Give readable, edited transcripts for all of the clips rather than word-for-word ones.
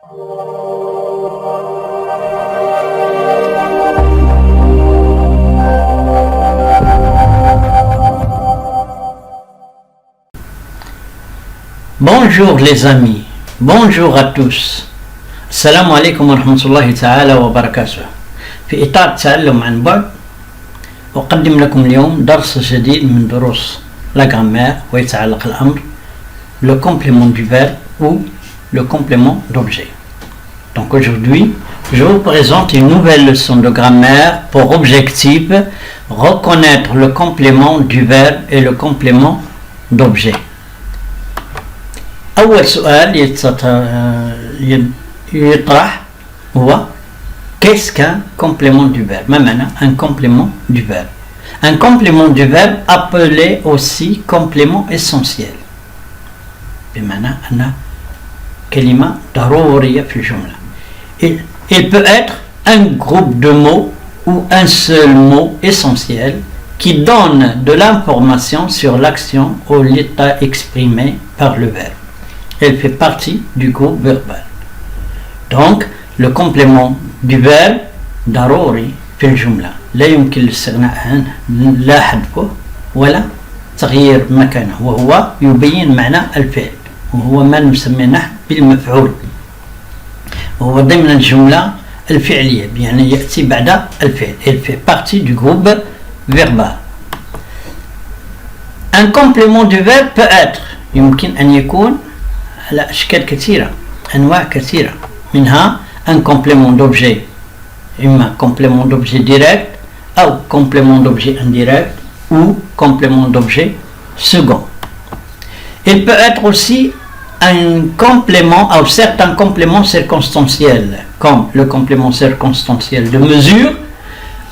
Bonjour les amis, bonjour à tous. السلام عليكم ورحمة الله تعالى وبركاته. في إطار التعلم عن بعد أقدم لكم اليوم درس جديد من دروس la grammaire ويتعلق الأمر le complément du verbe ou le complément d'objet. Donc aujourd'hui, je vous présente une nouvelle leçon de grammaire pour objectif reconnaître le complément du verbe et le complément d'objet. أول سؤال يطرح هو qu'est-ce qu'un complément du verbe؟ ما معنى un complément du verbe؟ Un complément du verbe appelé aussi complément essentiel. بمعنى أن كلمة ضرورية في الجملة. Il peut être un groupe de mots ou un seul mot essentiel qui donne de l'information sur l'action ou l'état exprimé par le verbe. Elle fait partie du groupe verbal. Donc, le complément du verbe ضروري في الجملة لا يمكن الاستغناء عنه لا حذفه ولا تغيير مكانه وهو يبين معنى الفعل وهو ما نسميه نحن بالمفعول وهو ضمن الجملة الفعلية يعني يأتي بعد الفعل. Elle fait partie du groupe verbal. Un complément du verbe peut être يمكن أن يكون على أشكال كثيرة أنواع كثيرة منها un complément d'objet إما complément d'objet direct أو complément d'objet indirect ou complément d'objet second. Il peut être aussi un complément ou certains compléments circonstanciels comme le complément circonstanciel de mesure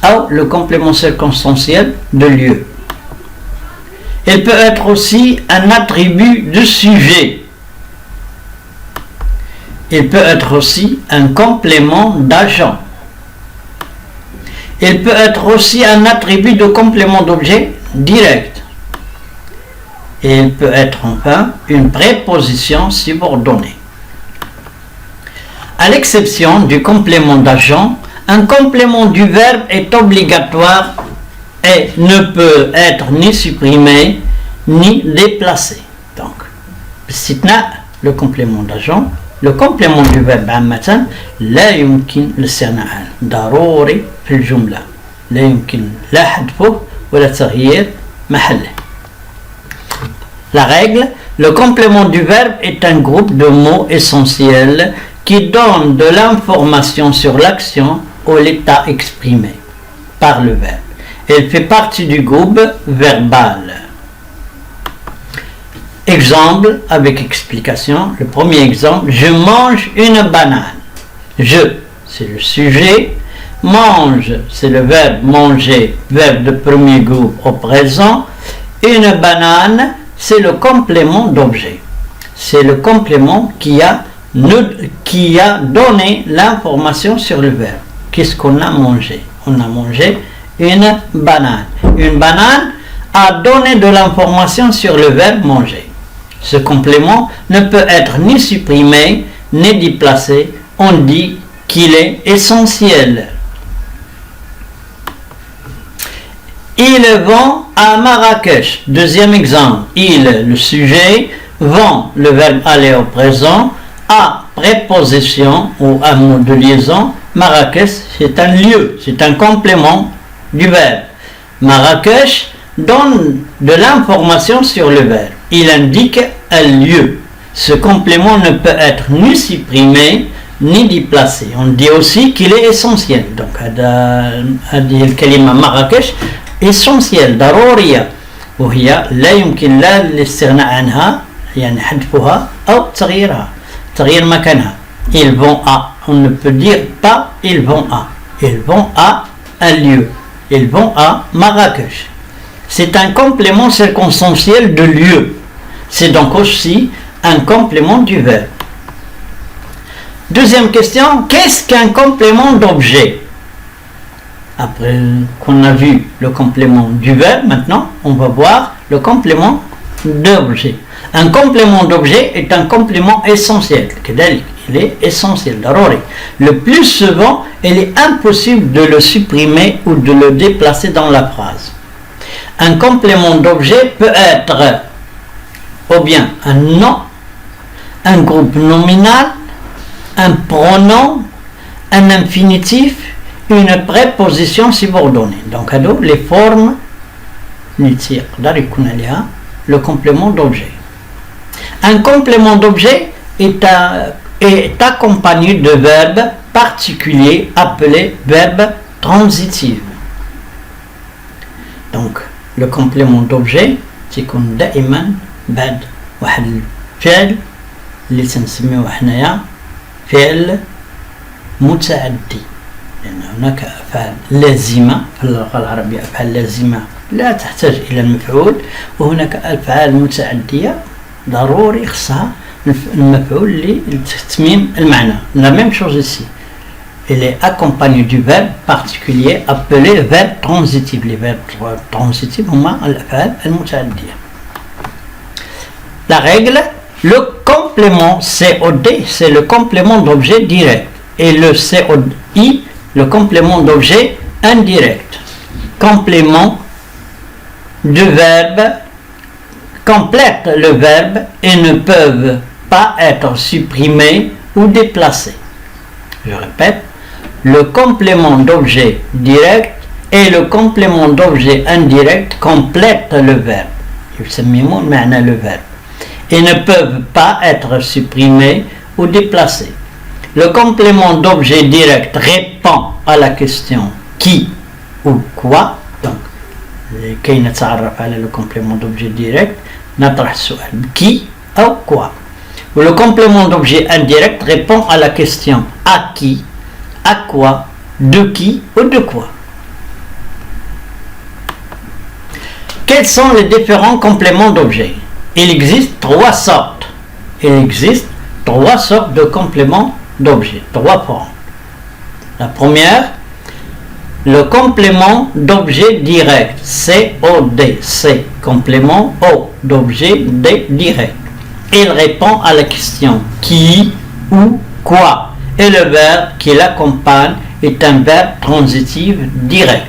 ou le complément circonstanciel de lieu. Il peut être aussi un attribut de sujet. Il peut être aussi un complément d'agent. Il peut être aussi un attribut de complément d'objet direct. Et il peut être enfin une préposition subordonnée. À l'exception du complément d'agent, un complément du verbe est obligatoire et ne peut être ni supprimé ni déplacé. Donc, le complément d'agent, le complément du verbe عامة لا يمكن الاستغناء عنه ضروري في الجملة لا يمكن لا حذفه ولا تغيير محله. La règle, le complément du verbe est un groupe de mots essentiels qui donnent de l'information sur l'action ou l'état exprimé par le verbe. Elle fait partie du groupe verbal. Exemple avec explication. Le premier exemple, je mange une banane. Je, c'est le sujet. Mange, c'est le verbe manger, verbe de premier groupe au présent. Une banane, c'est le complément d'objet. C'est le complément qui a donné l'information sur le verbe. Qu'est-ce qu'on a mangé? On a mangé une banane. Une banane a donné de l'information sur le verbe manger. Ce complément ne peut être ni supprimé ni déplacé. On dit qu'il est essentiel. Ils vont à Marrakech. Deuxième exemple. Il, le sujet, vont, le verbe aller au présent, à préposition ou un mot de liaison. Marrakech, c'est un lieu, c'est un complément du verbe. Marrakech donne de l'information sur le verbe. Il indique un lieu. Ce complément ne peut être ni supprimé ni déplacé. On dit aussi qu'il est essentiel. Donc, هذه الكلمة مراكش essentiel ضرورية وهي لا يمكن لا الاستغناء عنها يعني حذفها أو تغيير مكانها. Ils vont à, on ne peut dire pas ils vont à. Ils vont à un lieu. Ils vont à Marrakech. C'est un complément circonstanciel de lieu. C'est donc aussi un complément du verbe. Deuxième question, qu'est-ce qu'un complément d'objet? Après qu'on a vu le complément du verbe, maintenant, on va voir le complément d'objet. Un complément d'objet est un complément essentiel. كذلك appelé essentiel, ضروري. Le plus souvent, il est impossible de le supprimer ou de le déplacer dans la phrase. Un complément d'objet peut être ou bien un nom, un groupe nominal, un pronom, un infinitif, une préposition subordonnée. Donc, les formes, le complément d'objet. Un complément d'objet est accompagné de verbes particuliers appelés verbes transitifs. Donc, le complément d'objet, c'est qu'on دائما بعد واحد الفعل اللي تنسميوه حنايا فعل متعدي، لأن هناك أفعال لازمة في اللغة العربية، أفعال لازمة لا تحتاج إلى المفعول، وهناك أفعال متعدية ضروري خصها المفعول لتتميم المعنى. La même chose ici. Il est accompagné du verbe particulier appelé verbe transitif. Les verbes transitifs هما الأفعال المتعدية. La règle, le complément COD, c'est le complément d'objet direct. Et le COI, le complément d'objet indirect. Complément de verbe complètent le verbe et ne peuvent pas être supprimés ou déplacés. Je répète, le complément d'objet direct et le complément d'objet indirect complètent le verbe. Le verbe. Et ne peuvent pas être supprimés ou déplacés. Le complément d'objet direct répond à la question qui ou quoi. Donc, كي نتعرف على le complément d'objet direct نطرح السؤال qui ou quoi. Ou le complément d'objet indirect répond à la question à qui, à quoi, de qui ou de quoi. Quels sont les différents compléments d'objet? Il existe trois sortes. Il existe trois sortes de compléments d'objet, trois formes. La première, le complément d'objet direct, COD, C, complément O d'objet D direct. Il répond à la question qui ou quoi et le verbe qui l'accompagne est un verbe transitif direct.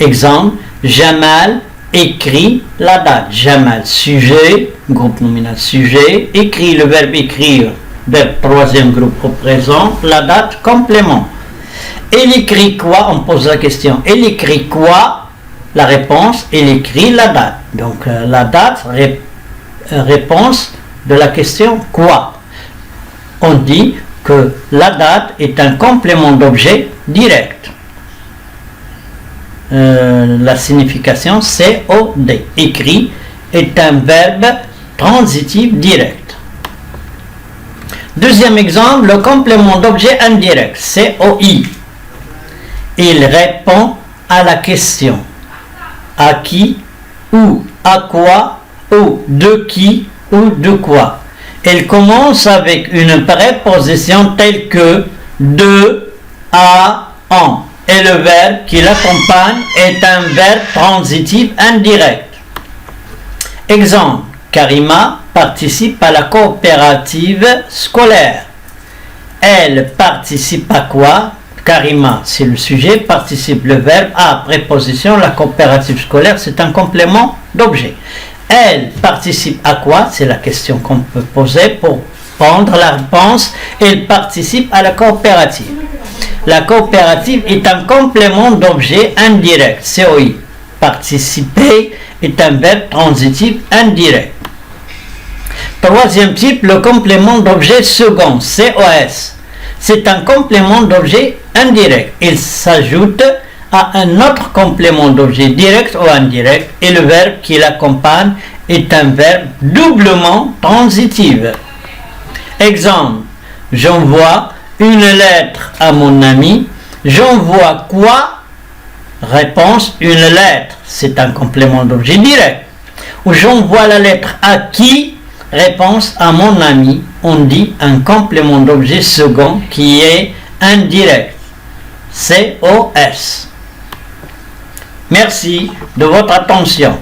Exemple, Jamal écrit la date. Jamal, sujet, groupe nominal sujet, écrit le verbe écrire, verbe troisième groupe au présent, la date complément. Il écrit quoi? On pose la question. Il écrit quoi? La réponse, il écrit la date. Donc la date, réponse de la question quoi? On dit que la date est un complément d'objet direct. La signification COD, écrit, est un verbe transitif direct. Deuxième exemple, le complément d'objet indirect, COI. Il répond à la question à qui ou à quoi ou de qui ou de quoi. Il commence avec une préposition telle que de, à, en. Et le verbe qui l'accompagne est un verbe transitif indirect. Exemple, Karima participe à la coopérative scolaire. Elle participe à quoi? Karima, c'est le sujet, participe le verbe à préposition, la coopérative scolaire, c'est un complément d'objet. Elle participe à quoi? C'est la question qu'on peut poser pour prendre la réponse. Elle participe à la coopérative. La coopérative est un complément d'objet indirect, COI. Participer est un verbe transitif indirect. Troisième type, le complément d'objet second, COS. C'est un complément d'objet indirect. Il s'ajoute à un autre complément d'objet direct ou indirect et le verbe qui l'accompagne est un verbe doublement transitif. Exemple, j'envoie une lettre à mon ami. J'envoie quoi? Réponse, une lettre. C'est un complément d'objet direct. Ou j'envoie la lettre à qui? Réponse, à mon ami. On dit un complément d'objet second qui est indirect. COS. Merci de votre attention.